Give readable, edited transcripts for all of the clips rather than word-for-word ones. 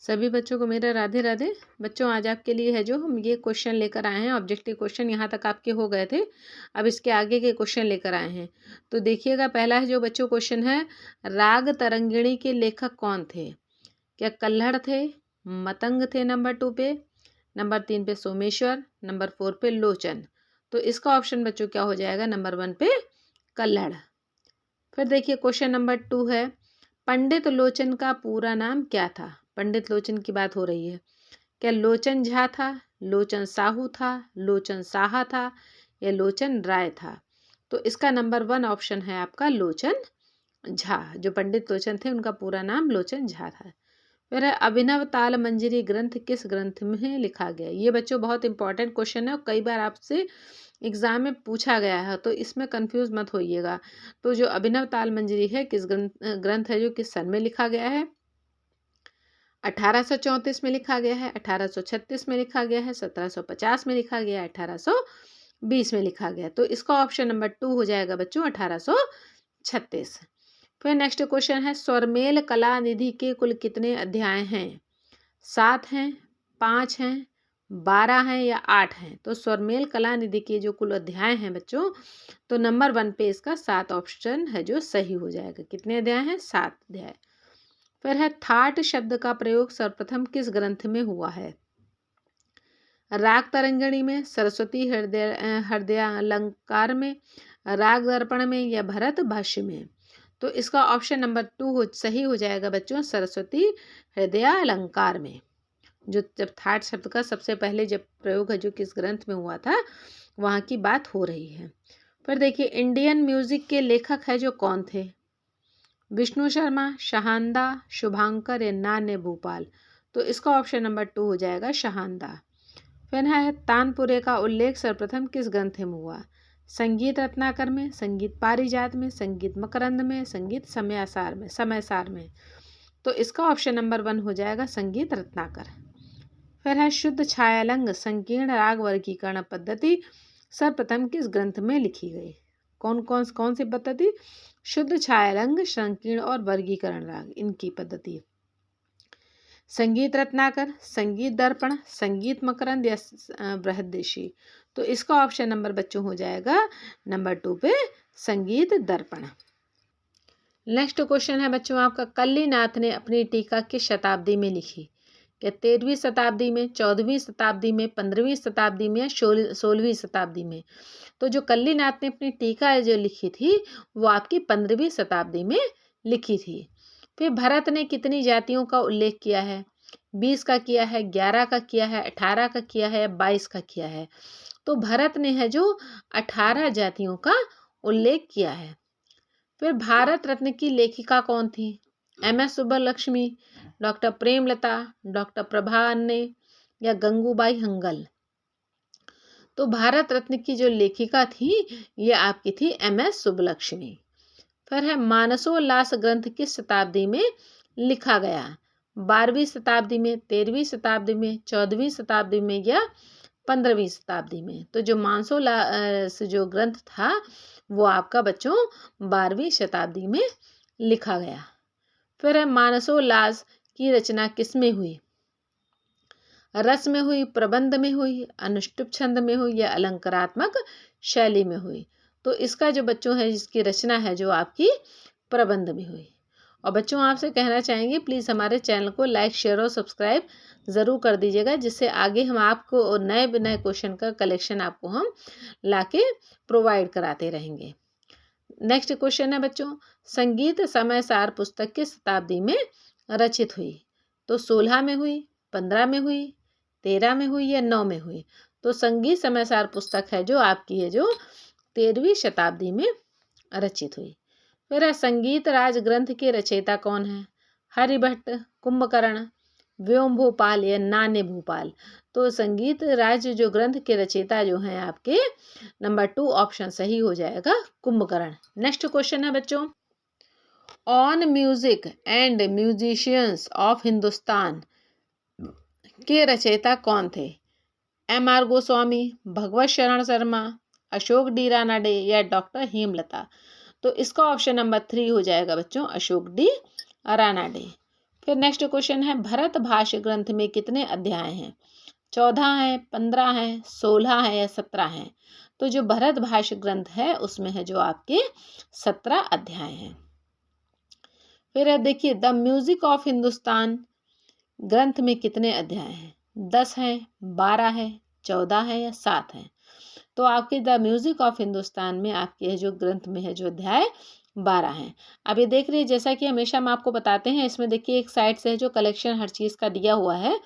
सभी बच्चों को मेरा राधे राधे। बच्चों आज आपके लिए है जो हम ये क्वेश्चन लेकर आए हैं, ऑब्जेक्टिव क्वेश्चन यहाँ तक आपके हो गए थे। अब इसके आगे के क्वेश्चन लेकर आए हैं। तो देखिएगा, पहला है जो बच्चों क्वेश्चन है, राग तरंगिणी के लेखक कौन थे? क्या कल्हड़ थे, मतंग थे नंबर 2 पे, नंबर 3 पे सोमेश्वर, नंबर 4 पे लोचन। तो इसका ऑप्शन बच्चों क्या हो जाएगा? नंबर 1 पे कल्हड़। फिर देखिए क्वेश्चन नंबर 2 है, पंडित लोचन का पूरा नाम क्या था? पंडित लोचन की बात हो रही है। क्या लोचन झा था, लोचन साहू था, लोचन साहा था या लोचन राय था? तो इसका नंबर 1 ऑप्शन है आपका लोचन झा। जो पंडित लोचन थे उनका पूरा नाम लोचन झा था। फिर है, अभिनव ताल मंजरी ग्रंथ किस ग्रंथ में लिखा गया? ये बच्चों बहुत इंपॉर्टेंट क्वेश्चन है और कई बार आपसे एग्जाम में पूछा गया है, तो इसमें कंफ्यूज मत होइएगा। तो जो अभिनव ताल मंजरी है किस ग्रंथ है जो किस सन में लिखा गया है? 1834 में लिखा गया है, 1836 में लिखा गया है, 1750 में लिखा गया है, 1820 में लिखा गया है। तो इसका ऑप्शन नंबर 2 हो जाएगा बच्चों 1836। फिर नेक्स्ट क्वेश्चन है, स्वरमेल कला निधि के कुल कितने अध्याय हैं? 7 हैं, 5 हैं, 12 हैं या 8 हैं? तो स्वरमेल कला निधि के जो कुल अध्याय हैं बच्चों, तो नंबर 1 पे इसका 7 ऑप्शन है जो सही हो जाएगा। कितने अध्याय हैं? 7 अध्याय। फिर है, थाट शब्द का प्रयोग सर्वप्रथम किस ग्रंथ में हुआ है? राग तरंगिणी में, सरस्वती हृदयालंकार में, राग दर्पण में या भरत भाष्य में? तो इसका ऑप्शन नंबर 2 सही हो जाएगा बच्चों, सरस्वती हृदयालंकार में। जो जब थाट शब्द का सबसे पहले जब प्रयोग है जो किस ग्रंथ में हुआ था, वहाँ की बात हो रही है। फिर देखिए, इंडियन म्यूजिक के लेखक है जो कौन थे? विष्णु शर्मा, शहानदा, शुभांकर या नान्य भूपाल? तो इसका ऑप्शन नंबर 2 हो जाएगा शहानदा। फिर है, तानपुरे का उल्लेख सर्वप्रथम किस ग्रंथ में हुआ? संगीत रत्नाकर में, संगीत पारिजात में, संगीत मकरंद में, संगीत समयसार में? तो इसका ऑप्शन नंबर 1 हो जाएगा संगीत रत्नाकर। फिर है, शुद्ध छायालंग संकीर्ण राग वर्गीकरण पद्धति सर्वप्रथम किस ग्रंथ में लिखी गई? कौन सी पद्धति? शुद्ध छायालंग, संकीर्ण और वर्गीकरण राग, इनकी पद्धति। संगीत रत्नाकर, संगीत दर्पण, संगीत मकरंद या बृहददेशी? तो इसका ऑप्शन नंबर बच्चों हो जाएगा नंबर 2 पे संगीत दर्पण। नेक्स्ट क्वेश्चन है बच्चों आपका, कल्लीनाथ ने अपनी टीका किस शताब्दी में लिखी? क्या 13वीं शताब्दी में, 14वीं शताब्दी में, 15वीं शताब्दी में या 16वीं शताब्दी में? तो जो कल्लीनाथ ने अपनी टीका जो लिखी थी वो आपकी 15वीं शताब्दी में लिखी थी। फिर भरत ने कितनी जातियों का उल्लेख किया है? 20 का किया है, 11 का किया है, 18 का किया है, 22 का किया है? तो भरत ने है जो 18 जातियों का उल्लेख किया है। फिर भारत रत्न की लेखिका कौन थी? MS Subbulakshmi, doctor Premlata, doctor Prabha अन्ने या गंगूबाई हंगल? तो भारत रत्न की जो लेखिका थी ये आपकी थी MS सुब्बलक्ष्मी। फिर है, मानसोल्लास ग्रंथ किस शताब्दी में लिखा गया? 12वीं शताब्दी में, 13वीं शताब्दी में, 14वीं शताब्दी में या 15वीं शताब्दी में? तो जो मानसोल्लास जो ग्रंथ था वो आपका बच्चों 12वीं शताब्दी में लिखा गया। फिर है, मानसोल्लास की रचना किस में हुई? रस में हुई, प्रबंध में हुई, अनुष्टुप छंद में हुई या अलंकारात्मक शैली में हुई? तो इसका जो बच्चों है जिसकी रचना है जो आपकी प्रबंध में हुई। और बच्चों आपसे कहना चाहेंगे प्लीज़ हमारे चैनल को लाइक, शेयर और सब्सक्राइब ज़रूर कर दीजिएगा, जिससे आगे हम आपको नए नए क्वेश्चन का कलेक्शन आपको हम लाके प्रोवाइड कराते रहेंगे। नेक्स्ट क्वेश्चन है बच्चों, संगीत समयसार पुस्तक किस शताब्दी में रचित हुई? तो 16 में हुई, 15 में हुई, 13 में हुई या 9 में हुई? तो संगीत समयसार पुस्तक है जो आपकी है जो 13वीं शताब्दी में रचित हुई। फिर संगीत राज ग्रंथ के रचयिता कौन है? हरिभट्ट, कुंभकर्ण, व्योम भूपाल या नान्य भूपाल? तो संगीत राज जो ग्रंथ के रचयिता जो हैं आपके नंबर 2 ऑप्शन सही हो जाएगा, कुंभकर्ण। नेक्स्ट क्वेश्चन है बच्चों, on music and musicians of Hindustan के रचयिता कौन थे? MR गोस्वामी, भगवत शरण शर्मा, अशोक डी रानाडे या डॉक्टर हेमलता? तो इसका ऑप्शन नंबर 3 हो जाएगा बच्चों, अशोक डी रानाडे। फिर नेक्स्ट क्वेश्चन है, भरत भाष्य ग्रंथ में कितने अध्याय हैं? 14 है, 15 है, 16 है या 17 है? तो जो भरत भाष्य ग्रंथ है उसमें है जो आपके 17 अध्याय हैं। फिर है देखिए, द म्यूजिक ऑफ हिंदुस्तान ग्रंथ में कितने अध्याय हैं? 10 है, 12 है, 14 है या 7 है? तो आपके द म्यूजिक ऑफ हिंदुस्तान में आपके जो ग्रंथ में है जो अध्याय 12 हैं। अब ये देख रही है, जैसा कि हमेशा हम आपको बताते हैं, इसमें देखिए एक साइड से जो कलेक्शन हर चीज़ का दिया हुआ है।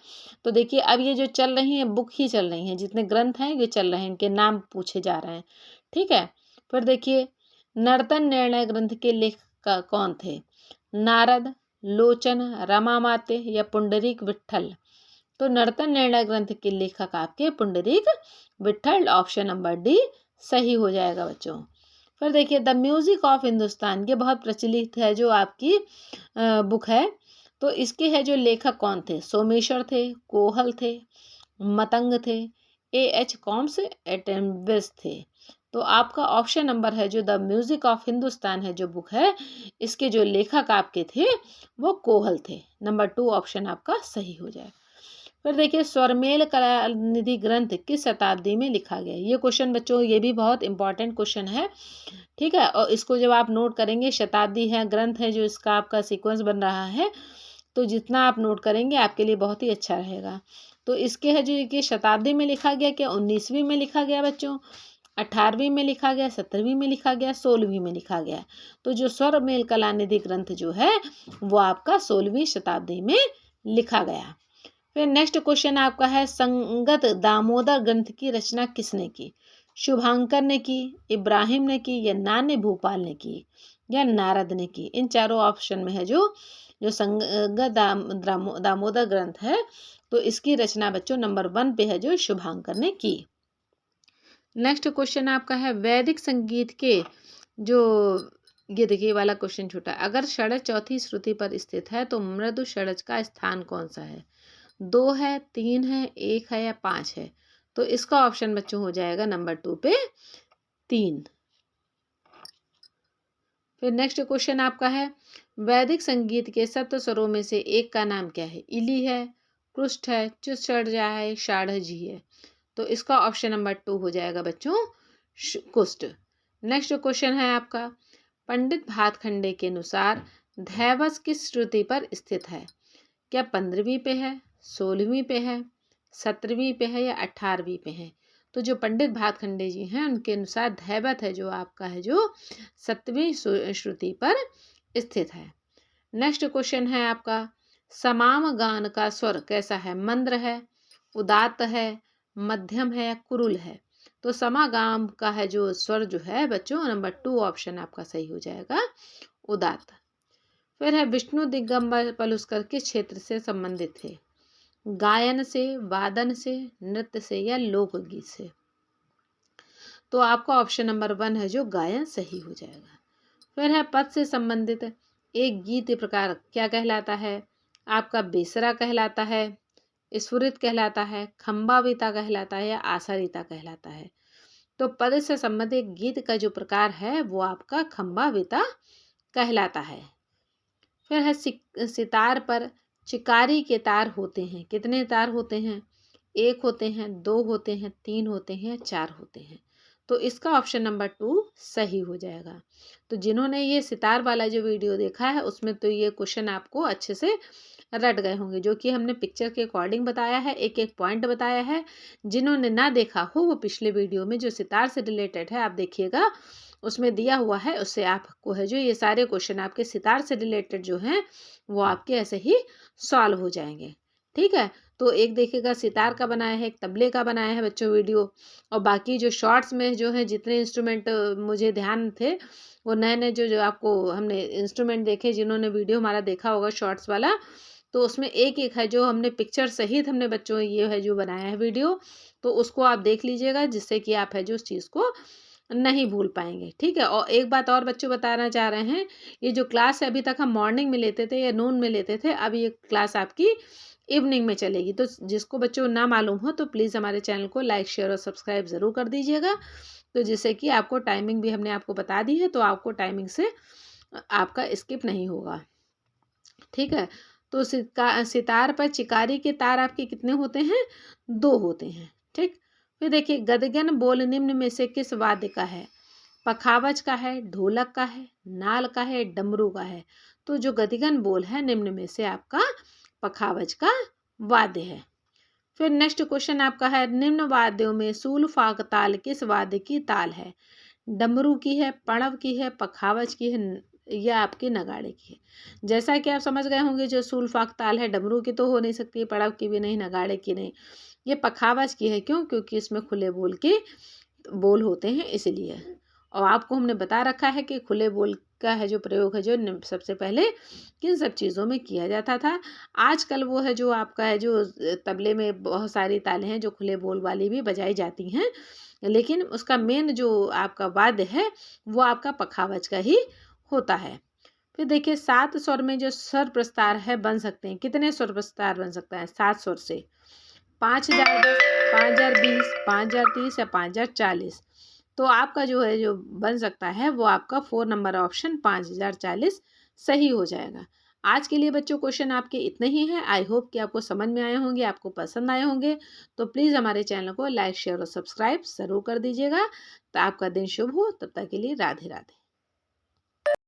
तो देखिए अब ये जो चल रही हैं बुक ही चल रही हैं, जितने ग्रंथ हैं ये चल रहे हैं, इनके नाम पूछे जा रहे हैं। ठीक है। फिर देखिए, नर्तन निर्णय ग्रंथ के लेखक कौन थे? नारद, लोचन, रमा माते या पुंडरीक विट्ठल? तो नर्तन निर्णय ग्रंथ के लेखक आपके Pundarik Vitthal, option number D सही हो जाएगा बच्चों। फिर देखिए, द म्यूजिक ऑफ हिंदुस्तान, ये बहुत प्रचलित है जो आपकी बुक है। तो इसके है जो लेखक कौन थे? सोमेश्वर थे, कोहल थे, मतंग थे, A.H. कॉम्स, एटम्बिस थे? तो आपका ऑप्शन नंबर है जो द म्यूजिक ऑफ हिंदुस्तान है जो बुक है, इसके जो लेखक आपके थे वो कोहल थे। नंबर 2 ऑप्शन आपका सही हो जाए। फिर देखिए, स्वरमेल कलानिधि ग्रंथ किस शताब्दी में लिखा गया? ये क्वेश्चन बच्चों ये भी बहुत इंपॉर्टेंट क्वेश्चन है। ठीक है, और इसको जब आप नोट करेंगे, शताब्दी है, ग्रंथ है, जो इसका आपका सीक्वेंस बन रहा है, तो जितना आप नोट करेंगे आपके लिए बहुत ही अच्छा रहेगा। तो इसके है जो कि शताब्दी में लिखा गया, क्या 19वीं में लिखा गया बच्चों, 18वीं में लिखा गया, 17वीं में लिखा गया, 16वीं में लिखा गया? तो जो स्वरमेल कलानिधि ग्रंथ जो है वो आपका 16वीं शताब्दी में लिखा गया। फिर नेक्स्ट क्वेश्चन आपका है, संगत दामोदर ग्रंथ की रचना किसने की? शुभांकर ने की, इब्राहिम ने की या नान्य भूपाल ने की या नारद ने की? इन चारों ऑप्शन में है जो संगत दामोदर ग्रंथ है, तो इसकी रचना बच्चों नंबर 1 पे है जो शुभांकर ने की। नेक्स्ट क्वेश्चन आपका है, वैदिक संगीत के जो, ये देखिए वाला क्वेश्चन छोटा, अगर षड्ज चौथी श्रुति पर स्थित है तो मृदु षड्ज का स्थान कौन सा है? 2 है, 3 है, 1 है या 5 है? तो इसका ऑप्शन बच्चों हो जाएगा नंबर 2 पे 3। फिर नेक्स्ट क्वेश्चन आपका है, वैदिक संगीत के सप्त स्वरों में से एक का नाम क्या है? इली है, कृष्ट है, चुषड़जा है, षाढ़जी है? तो इसका ऑप्शन नंबर 2 हो जाएगा बच्चों कुष्ट। नेक्स्ट क्वेश्चन है आपका, पंडित भातखंडे के अनुसार धैवस किस श्रुति पर स्थित है? क्या 15वीं पे है, 16वीं पे है, 17वीं पे है या 18वीं पे है? तो जो पंडित भातखंडे जी हैं उनके अनुसार धैवत है जो आपका है जो 7वीं श्रुति पर स्थित है। नेक्स्ट क्वेश्चन है आपका, समाम गान का स्वर कैसा है? मंद्र है, उदात्त है, मध्यम है या कुरुल है? तो समागाम का है जो स्वर जो है बच्चों नंबर 2 ऑप्शन आपका सही हो जाएगा, उदात्त। फिर है, विष्णु दिगंबर पलुस्कर किस क्षेत्र से संबंधित थे? गायन से, वादन से, नृत्य से या लोकगीत से? तो आपका ऑप्शन नंबर 1 है जो गायन सही हो जाएगा। फिर है, पद से संबंधित एक गीत प्रकार क्या कहलाता है? आपका बेसरा कहलाता है, स्फुरित कहलाता है, खंबाविता कहलाता है या आसारीता कहलाता है? तो पद से संबंधित गीत का जो प्रकार है वो आपका खंबाविता कहलाता है। फिर है, सितार पर चिकारी के तार होते हैं, कितने तार होते हैं? 1 होते हैं, 2 होते हैं, 3 होते हैं, 4 होते हैं? तो इसका ऑप्शन नंबर 2 सही हो जाएगा। तो जिन्होंने ये सितार वाला जो वीडियो देखा है उसमें तो ये क्वेश्चन आपको अच्छे से रट गए होंगे, जो कि हमने पिक्चर के अकॉर्डिंग बताया है, एक एक पॉइंट बताया है। जिन्होंने ना देखा हो वो पिछले वीडियो में जो सितार से रिलेटेड है आप देखिएगा, उसमें दिया हुआ है, उससे आपको है जो ये सारे क्वेश्चन आपके सितार से रिलेटेड जो हैं वो आपके ऐसे ही सॉल्व हो जाएंगे। ठीक है, तो एक देखिएगा सितार का बनाया है, एक तबले का बनाया है बच्चों वीडियो, और बाकी जो शॉर्ट्स में जो है जितने इंस्ट्रूमेंट मुझे ध्यान थे वो नए नए जो जो आपको हमने इंस्ट्रूमेंट देखे, जिन्होंने वीडियो हमारा देखा होगा शॉर्ट्स वाला, तो उसमें एक एक है जो हमने पिक्चर सहित हमने बच्चों ये है जो बनाया है वीडियो, तो उसको आप देख लीजिएगा जिससे कि आप है जो उस चीज़ को नहीं भूल पाएंगे। ठीक है, और एक बात और बच्चों बताना चाह रहे हैं, ये जो क्लास है अभी तक हम मॉर्निंग में लेते थे या नून में लेते थे, अब ये क्लास आपकी इवनिंग में चलेगी। तो जिसको बच्चों ना मालूम हो तो प्लीज़ हमारे चैनल को लाइक शेयर और सब्सक्राइब ज़रूर कर दीजिएगा, तो जिससे कि आपको टाइमिंग भी हमने आपको बता दी है, तो आपको टाइमिंग से आपका स्किप नहीं होगा। ठीक है, तो सितार पर चिकारी के तार आपके कितने होते हैं? 2 होते हैं। ठीक। फिर देखिए गदगन बोल निम्न में से किस वाद्य का है? पखावज का है, ढोलक का है, नाल का है, डमरू का है। तो जो गदगन बोल है निम्न में से आपका पखावज का वाद्य है। फिर नेक्स्ट क्वेश्चन आपका है निम्न वाद्यों में सूल फाग ताल किस वाद्य की ताल है? डमरू की है, पणव की है, पखावज की है या आपके नगाड़े की है। जैसा कि आप समझ गए होंगे जो सूल फाग ताल है डमरू की तो हो नहीं सकती, पड़व की भी नहीं, नगाड़े की नहीं, ये पखावज की है। क्यों? क्योंकि इसमें खुले बोल के बोल होते हैं इसलिए। और आपको हमने बता रखा है कि खुले बोल का है जो प्रयोग है जो सबसे पहले किन सब चीज़ों में किया जाता था। आजकल वो है जो आपका है जो तबले में बहुत सारी तालें हैं जो खुले बोल वाली भी बजाई जाती हैं, लेकिन उसका मेन जो आपका वाद्य है वो आपका पखावज का ही होता है। फिर देखिए 7 स्वर में जो स्वर प्रस्तार है बन सकते हैं, कितने स्वर प्रस्तार बन सकता है 7 स्वर से? 5010, 5020, 5030 या 5040। तो आपका जो है जो बन सकता है वो आपका 4 नंबर ऑप्शन 5040 सही हो जाएगा। आज के लिए बच्चों क्वेश्चन आपके इतने ही हैं। आई होप कि आपको समझ में आए होंगे, आपको पसंद आए होंगे। तो प्लीज़ हमारे चैनल को लाइक शेयर और सब्सक्राइब ज़रूर कर दीजिएगा। तो आपका दिन शुभ हो। तब तक के लिए राधे राधे।